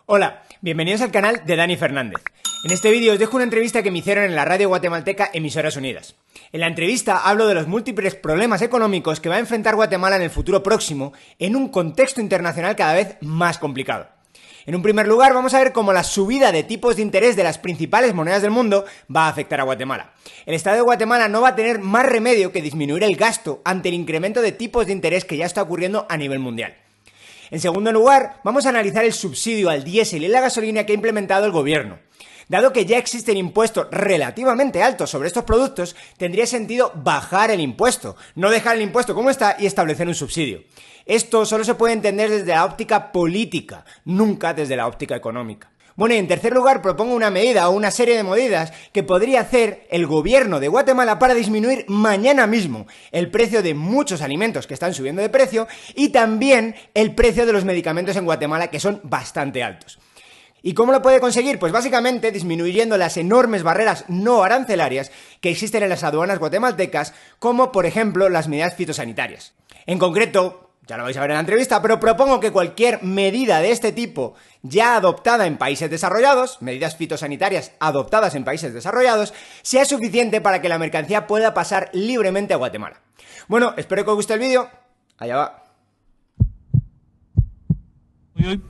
Hola, bienvenidos al canal de Dani Fernández. En este vídeo os dejo una entrevista que me hicieron en la radio guatemalteca Emisoras Unidas. En la entrevista hablo de los múltiples problemas económicos que va a enfrentar Guatemala en el futuro próximo en un contexto internacional cada vez más complicado. En un primer lugar vamos a ver cómo la subida de tipos de interés de las principales monedas del mundo va a afectar a Guatemala. El Estado de Guatemala no va a tener más remedio que disminuir el gasto ante el incremento de tipos de interés que ya está ocurriendo a nivel mundial. En segundo lugar, vamos a analizar el subsidio al diésel y la gasolina que ha implementado el gobierno. Dado que ya existen impuestos relativamente altos sobre estos productos, tendría sentido bajar el impuesto, no dejar el impuesto como está y establecer un subsidio. Esto solo se puede entender desde la óptica política, nunca desde la óptica económica. Bueno, y en tercer lugar propongo una medida o una serie de medidas que podría hacer el gobierno de Guatemala para disminuir mañana mismo el precio de muchos alimentos que están subiendo de precio y también el precio de los medicamentos en Guatemala, que son bastante altos. ¿Y cómo lo puede conseguir? Pues básicamente disminuyendo las enormes barreras no arancelarias que existen en las aduanas guatemaltecas, como por ejemplo las medidas fitosanitarias. En concreto, ya lo vais a ver en la entrevista, pero propongo que cualquier medida de este tipo ya adoptada en países desarrollados, medidas fitosanitarias adoptadas en países desarrollados, sea suficiente para que la mercancía pueda pasar libremente a Guatemala. Bueno, espero que os guste el vídeo. Allá va.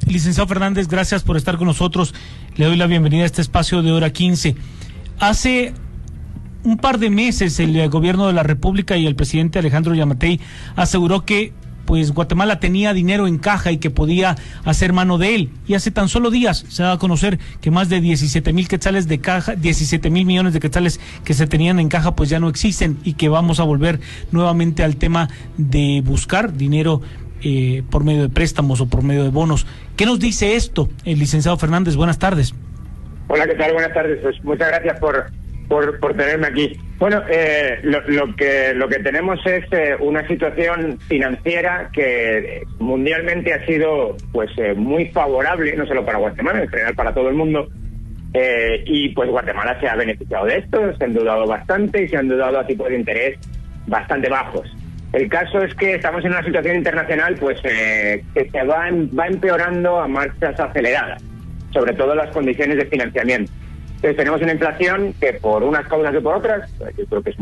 Licenciado Fernández, gracias por estar con nosotros. Le doy la bienvenida a este espacio de Hora 15. Hace un par de meses el gobierno de la República y el presidente Alejandro Yamatei aseguró que Guatemala tenía dinero en caja y que podía hacer mano de él. Y hace tan solo días se da a conocer que más de 17,000 quetzales de caja, 17,000 millones de quetzales que se tenían en caja, pues ya no existen, y que vamos a volver nuevamente al tema de buscar dinero por medio de préstamos o por medio de bonos. ¿Qué nos dice esto, el licenciado Fernández? Buenas tardes. Hola, ¿qué tal? Buenas tardes. Pues muchas gracias por tenerme aquí. Bueno, lo que tenemos es una situación financiera que mundialmente ha sido muy favorable, no solo para Guatemala, en general para todo el mundo, y pues Guatemala se ha beneficiado de esto, se ha endeudado bastante y se ha endeudado a tipos de interés bastante bajos. El caso es que estamos en una situación internacional que se va empeorando a marchas aceleradas, sobre todo las condiciones de financiamiento. Entonces tenemos una inflación que por unas causas y por otras, yo creo que es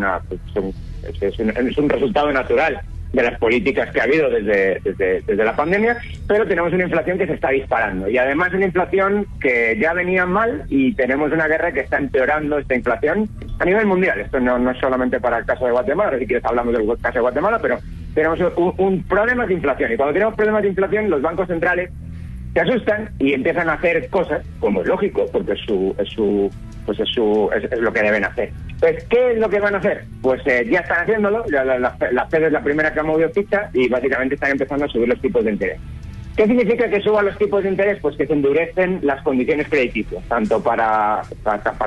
un resultado natural de las políticas que ha habido desde la pandemia, pero tenemos una inflación que se está disparando y además una inflación que ya venía mal, y tenemos una guerra que está empeorando esta inflación a nivel mundial. Esto no es solamente para el caso de Guatemala, si quieres hablamos del caso de Guatemala, pero tenemos un problema de inflación, y cuando tenemos problemas de inflación los bancos centrales se asustan y empiezan a hacer cosas, como es lógico, porque es lo que deben hacer. Pues, ¿qué es lo que van a hacer? Pues ya están haciéndolo, la Fed es la primera que ha movido ficha y básicamente están empezando a subir los tipos de interés. ¿Qué significa que suban los tipos de interés? Pues que se endurecen las condiciones crediticias, tanto para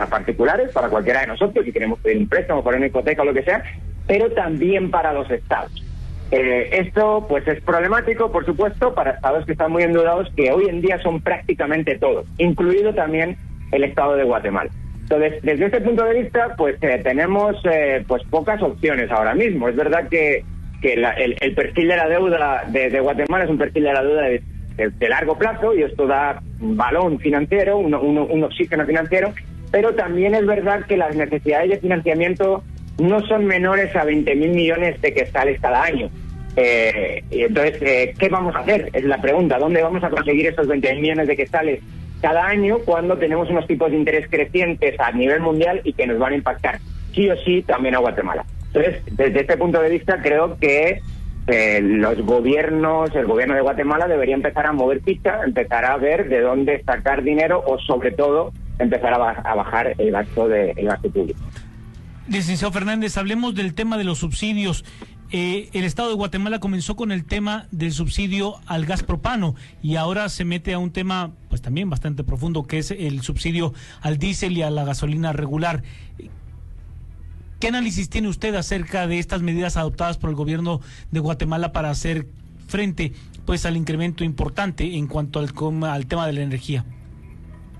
particulares, para cualquiera de nosotros, si queremos pedir un préstamo, poner una hipoteca o lo que sea, pero también para los estados. Esto pues es problemático, por supuesto, para estados que están muy endeudados, que hoy en día son prácticamente todos, incluido también el estado de Guatemala. Entonces, desde este punto de vista, tenemos pocas opciones ahora mismo. Es verdad que el perfil de la deuda de Guatemala es un perfil de la deuda de largo plazo, y esto da un balón financiero, un oxígeno financiero, pero también es verdad que las necesidades de financiamiento no son menores a 20,000 millones de quetzales cada año. Y entonces, ¿qué vamos a hacer? Es la pregunta. ¿Dónde vamos a conseguir esos 20,000 millones de quetzales cada año cuando tenemos unos tipos de interés crecientes a nivel mundial y que nos van a impactar sí o sí también a Guatemala? Entonces, desde este punto de vista, creo que el gobierno de Guatemala debería empezar a mover ficha, empezar a ver de dónde sacar dinero, o sobre todo empezar a bajar el gasto público. Licenciado Fernández, hablemos del tema de los subsidios. El Estado de Guatemala comenzó con el tema del subsidio al gas propano y ahora se mete a un tema pues también bastante profundo, que es el subsidio al diésel y a la gasolina regular. ¿Qué análisis tiene usted acerca de estas medidas adoptadas por el gobierno de Guatemala para hacer frente pues al incremento importante en cuanto al tema de la energía?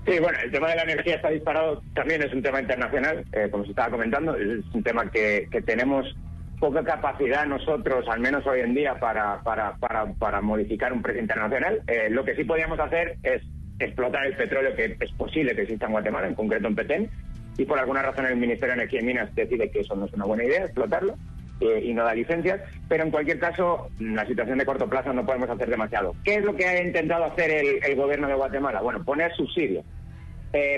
Sí, bueno, el tema de la energía está disparado, también es un tema internacional, como se estaba comentando, es un tema que tenemos poca capacidad nosotros, al menos hoy en día, para modificar un precio internacional. Lo que sí podríamos hacer es explotar el petróleo que es posible que exista en Guatemala, en concreto en Petén, y por alguna razón el Ministerio de Energía y Minas decide que eso no es una buena idea, explotarlo, y no da licencias, pero en cualquier caso, en la situación de corto plazo no podemos hacer demasiado. ¿Qué es lo que ha intentado hacer el gobierno de Guatemala? Bueno, poner subsidios.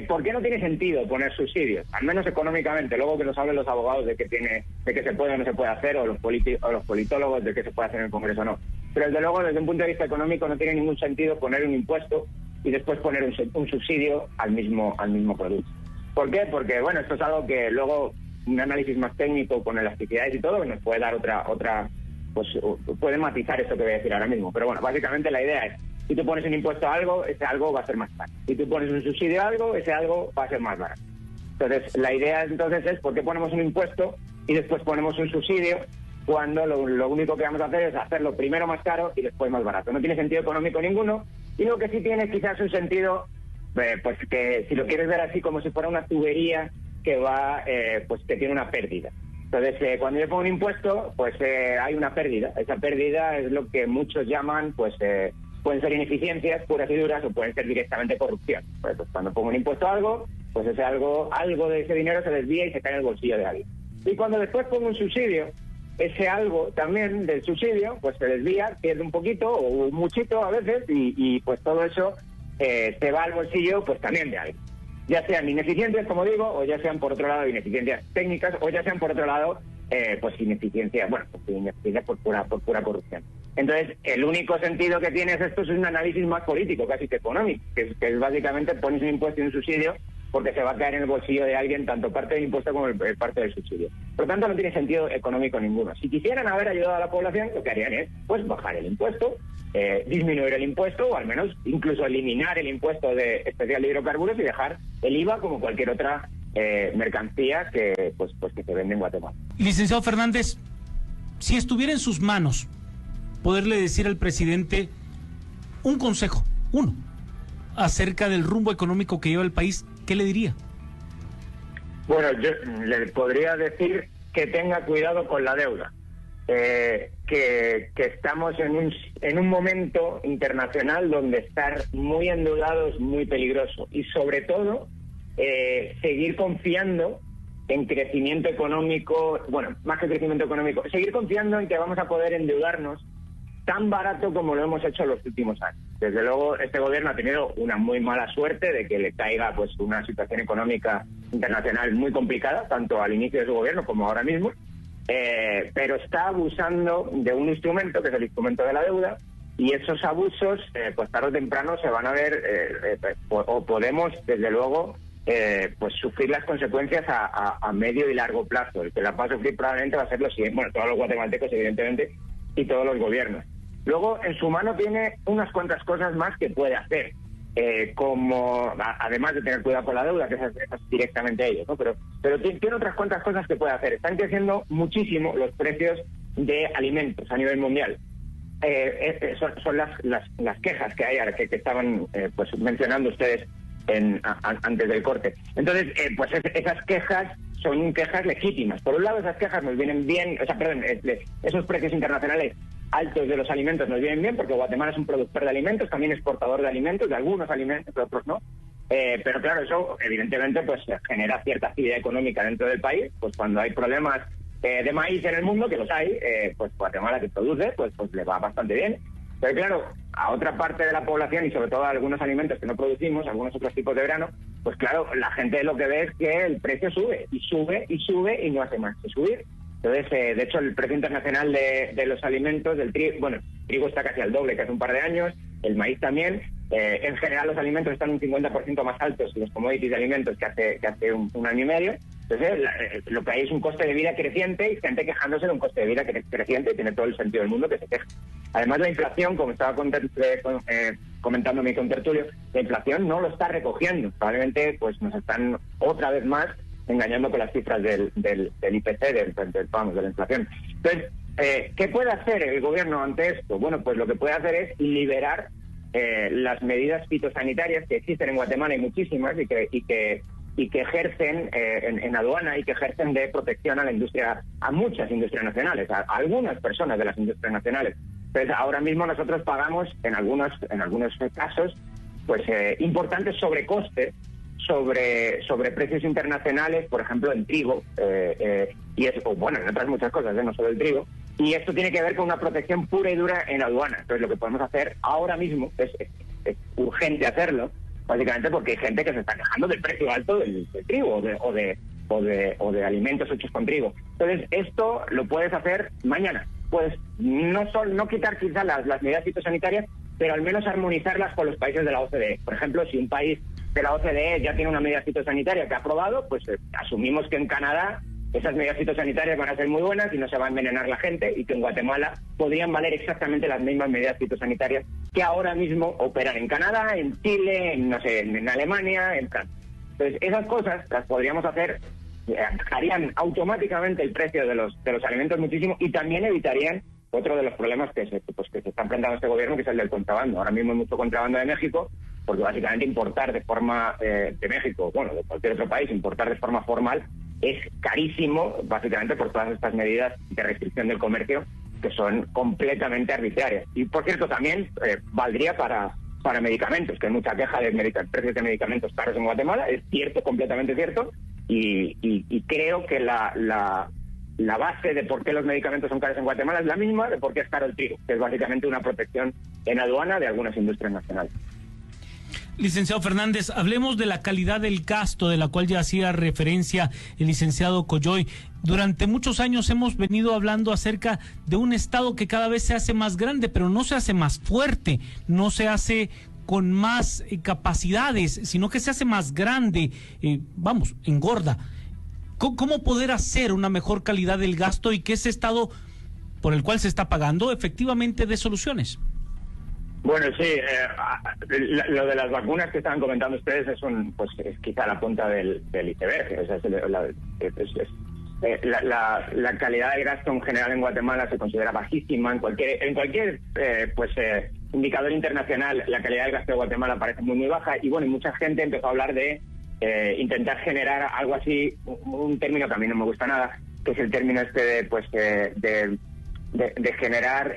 ¿Por qué no tiene sentido poner subsidios? Al menos económicamente, luego que nos hablen los abogados de que se puede o no se puede hacer, o los politólogos de que se puede hacer en el Congreso o no. Pero desde luego, desde un punto de vista económico, no tiene ningún sentido poner un impuesto y después poner un subsidio al mismo producto. ¿Por qué? Porque, bueno, esto es algo que luego un análisis más técnico con elasticidades y todo nos puede dar otra pues puede matizar esto que voy a decir ahora mismo. Pero bueno, básicamente la idea es, si tú pones un impuesto a algo, ese algo va a ser más caro. Si tú pones un subsidio a algo, ese algo va a ser más barato. Entonces, la idea entonces es, ¿por qué ponemos un impuesto y después ponemos un subsidio cuando lo único que vamos a hacer es hacerlo primero más caro y después más barato? No tiene sentido económico ninguno, y lo que sí tiene quizás un sentido, pues que si lo quieres ver así como si fuera una tubería que va, pues que tiene una pérdida. Entonces, cuando yo pongo un impuesto, pues hay una pérdida. Esa pérdida es lo que muchos llaman, pues pueden ser ineficiencias puras y duras o pueden ser directamente corrupción. Pues cuando pongo un impuesto a algo, pues ese algo de ese dinero se desvía y se cae en el bolsillo de alguien. Y cuando después pongo un subsidio, ese algo también del subsidio, pues se desvía, pierde un poquito o muchito a veces y pues todo eso se va al bolsillo pues también de alguien. Ya sean ineficiencias, como digo, o ya sean por otro lado ineficiencias técnicas, o ya sean por otro lado pues ineficiencia por pura corrupción. Entonces, el único sentido que tiene esto es un análisis más político, casi que económico, que es básicamente pones un impuesto y un subsidio porque se va a caer en el bolsillo de alguien tanto parte del impuesto como parte del subsidio. Por lo tanto, no tiene sentido económico ninguno. Si quisieran haber ayudado a la población, lo que harían es pues bajar el impuesto, disminuir el impuesto, o al menos incluso eliminar el impuesto de especial de hidrocarburos y dejar el IVA como cualquier otra mercancía que que se vende en Guatemala. Licenciado Fernández, si estuviera en sus manos poderle decir al presidente un consejo, uno, acerca del rumbo económico que lleva el país, ¿qué le diría? Bueno, yo le podría decir que tenga cuidado con la deuda, que estamos en un momento internacional donde estar muy endeudados es muy peligroso, y sobre todo seguir confiando en crecimiento económico, bueno, más que crecimiento económico, seguir confiando en que vamos a poder endeudarnos tan barato como lo hemos hecho en los últimos años. Desde luego, este gobierno ha tenido una muy mala suerte de que le caiga pues una situación económica internacional muy complicada, tanto al inicio de su gobierno como ahora mismo, pero está abusando de un instrumento que es el instrumento de la deuda, y esos abusos, pues tarde o temprano se van a ver, o podemos, desde luego, pues sufrir las consecuencias a medio y largo plazo. El que las va a sufrir probablemente va a ser todos los guatemaltecos, evidentemente, y todos los gobiernos. Luego, en su mano tiene unas cuantas cosas más que puede hacer, como además de tener cuidado con la deuda, que es directamente ellos, ¿no? Pero tiene otras cuantas cosas que puede hacer. Están creciendo muchísimo los precios de alimentos a nivel mundial. Son las quejas que hay ahora, que estaban pues mencionando ustedes antes del corte. Entonces, pues esas quejas son quejas legítimas. Por un lado, esas quejas nos vienen bien, esos precios internacionales altos de los alimentos nos vienen bien, porque Guatemala es un productor de alimentos, también exportador de alimentos, de algunos alimentos, de otros no. Pero claro, eso evidentemente pues genera cierta actividad económica dentro del país. Pues cuando hay problemas de maíz en el mundo, que los hay, pues Guatemala, que produce, pues le va bastante bien. Pero claro, a otra parte de la población, y sobre todo a algunos alimentos que no producimos, algunos otros tipos de grano, pues claro, la gente lo que ve es que el precio sube, y sube, y sube, y no hace más que subir. Entonces, de hecho, el precio internacional de los alimentos, del trigo, bueno, el trigo está casi al doble que hace un par de años, el maíz también. En general, los alimentos están un 50% más altos, los commodities de alimentos, que hace un año y medio. Entonces, lo que hay es un coste de vida creciente y gente quejándose de un coste de vida creciente, y tiene todo el sentido del mundo que se queje. Además, la inflación, como estaba comentando mi contertulio, la inflación no lo está recogiendo. Probablemente pues nos están otra vez más engañando con las cifras del IPC, de la inflación. Entonces, ¿qué puede hacer el gobierno ante esto? Bueno, pues lo que puede hacer es liberar las medidas fitosanitarias que existen en Guatemala, y muchísimas, y que ejercen en aduana, y que ejercen de protección a la industria, a muchas industrias nacionales, a algunas personas de las industrias nacionales. Entonces, ahora mismo nosotros pagamos en algunos casos pues importantes sobrecostes sobre precios internacionales, por ejemplo, en trigo, y eso, bueno, en otras muchas cosas, no solo el trigo, y esto tiene que ver con una protección pura y dura en aduana. Entonces, lo que podemos hacer ahora mismo es urgente hacerlo, básicamente porque hay gente que se está quejando del precio alto del trigo o de alimentos hechos con trigo. Entonces, esto lo puedes hacer mañana. Pues no quitar quizás las medidas fitosanitarias, pero al menos armonizarlas con los países de la OCDE. Por ejemplo, si un país de la OCDE ya tiene una medida fitosanitaria que ha aprobado, pues asumimos que en Canadá esas medidas fitosanitarias van a ser muy buenas y no se va a envenenar la gente, y que en Guatemala podrían valer exactamente las mismas medidas fitosanitarias que ahora mismo operan en Canadá, en Chile, en Alemania, en Francia. Entonces, esas cosas las podríamos hacer, bajarían automáticamente el precio de los alimentos muchísimo, y también evitarían otro de los problemas que se está enfrentando este gobierno, que es el del contrabando. Ahora mismo hay mucho contrabando de México, porque básicamente importar de forma de México, bueno, de cualquier otro país, importar de forma formal es carísimo, básicamente por todas estas medidas de restricción del comercio que son completamente arbitrarias. Y por cierto, también valdría para medicamentos, que hay mucha queja de precios de medicamentos caros en Guatemala. Es cierto, completamente cierto, y creo que la base de por qué los medicamentos son caros en Guatemala es la misma de por qué es caro el trigo, que es básicamente una protección en aduana de algunas industrias nacionales. Licenciado Fernández, hablemos de la calidad del gasto, de la cual ya hacía referencia el licenciado Coyoy. Durante muchos años hemos venido hablando acerca de un Estado que cada vez se hace más grande, pero no se hace más fuerte, no se hace con más capacidades, sino que se hace más grande, engorda. ¿Cómo poder hacer una mejor calidad del gasto y que ese Estado por el cual se está pagando efectivamente dé soluciones? Bueno, sí, lo de las vacunas que estaban comentando ustedes es quizá la punta del iceberg. La calidad de gasto en general en Guatemala se considera bajísima. En cualquier indicador internacional, la calidad del gasto de Guatemala parece muy, muy baja. Y bueno, mucha gente empezó a hablar de intentar generar algo así, un término que a mí no me gusta nada, que es el término de generar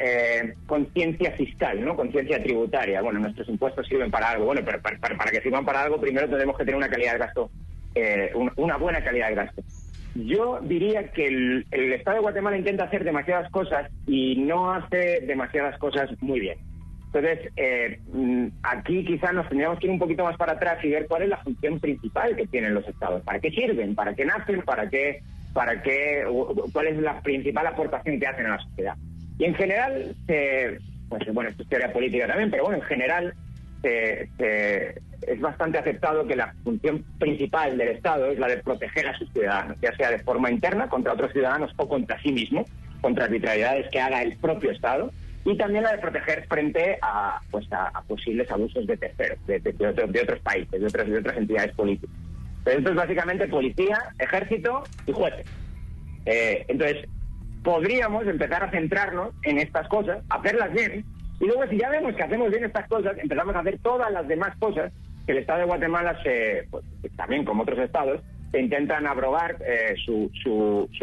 conciencia fiscal, ¿no? Conciencia tributaria. Bueno, nuestros impuestos sirven para algo. Bueno, pero para que sirvan para algo, primero tenemos que tener una calidad de gasto, una buena calidad de gasto. Yo diría que el Estado de Guatemala intenta hacer demasiadas cosas y no hace demasiadas cosas muy bien. Entonces, aquí quizás nos tendríamos que ir un poquito más para atrás y ver cuál es la función principal que tienen los estados. ¿Para qué sirven? ¿Para qué nacen? ¿Cuál es la principal aportación que hacen a la sociedad? Y en general, esto es teoría política también, pero bueno, en general es bastante aceptado que la función principal del Estado es la de proteger a sus ciudadanos, ya sea de forma interna contra otros ciudadanos o contra sí mismo, contra arbitrariedades que haga el propio Estado, y también la de proteger frente a posibles abusos de terceros, de otros países, de otras entidades políticas. Pero esto es básicamente policía, ejército y jueces. Entonces, podríamos empezar a centrarnos en estas cosas, hacerlas bien, y luego si ya vemos que hacemos bien estas cosas, empezamos a hacer todas las demás cosas que el Estado de Guatemala, también como otros estados, se intentan abrogar su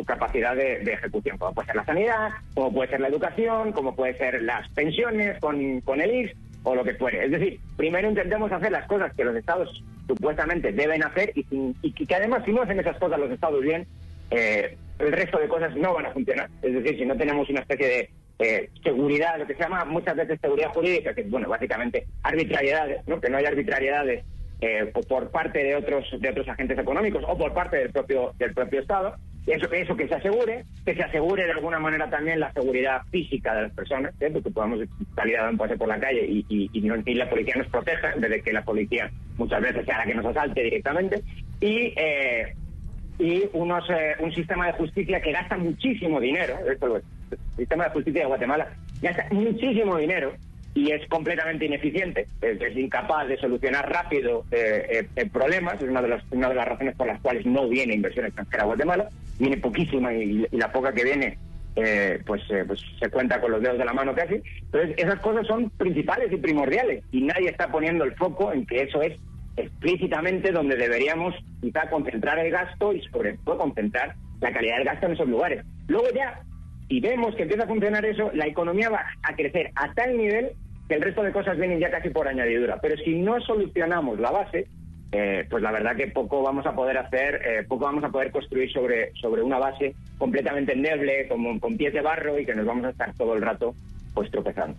capacidad de ejecución, como puede ser la sanidad, como puede ser la educación, como puede ser las pensiones con el IX o lo que fuere. Es decir, primero intentemos hacer las cosas que los estados supuestamente deben hacer y que además si no hacen esas cosas los estados bien, el resto de cosas no van a funcionar. Es decir, si no tenemos una especie de seguridad, lo que se llama muchas veces seguridad jurídica, que es básicamente arbitrariedades, ¿no? Que no hay arbitrariedades por parte de otros agentes económicos o por parte del propio Estado. Eso que se asegure de alguna manera también la seguridad física de las personas, porque podamos salir a dar un paseo por la calle y la policía nos proteja, en vez de que la policía muchas veces sea la que nos asalte directamente, y un sistema de justicia que gasta muchísimo dinero. El sistema de justicia de Guatemala gasta muchísimo dinero y es completamente ineficiente, es incapaz de solucionar rápido problemas. Es una de las razones por las cuales no viene inversión extranjera a Guatemala. Viene poquísima y la poca que viene se cuenta con los dedos de la mano casi. Entonces esas cosas son principales y primordiales y nadie está poniendo el foco en que eso es explícitamente donde deberíamos quizá concentrar el gasto y sobre todo concentrar la calidad del gasto en esos lugares. Luego ya, si vemos que empieza a funcionar eso, la economía va a crecer a tal nivel que el resto de cosas vienen ya casi por añadidura. Pero si no solucionamos la base, pues la verdad que poco vamos a poder hacer, poco vamos a poder construir sobre una base completamente endeble, con pies de barro, y que nos vamos a estar todo el rato pues tropezando.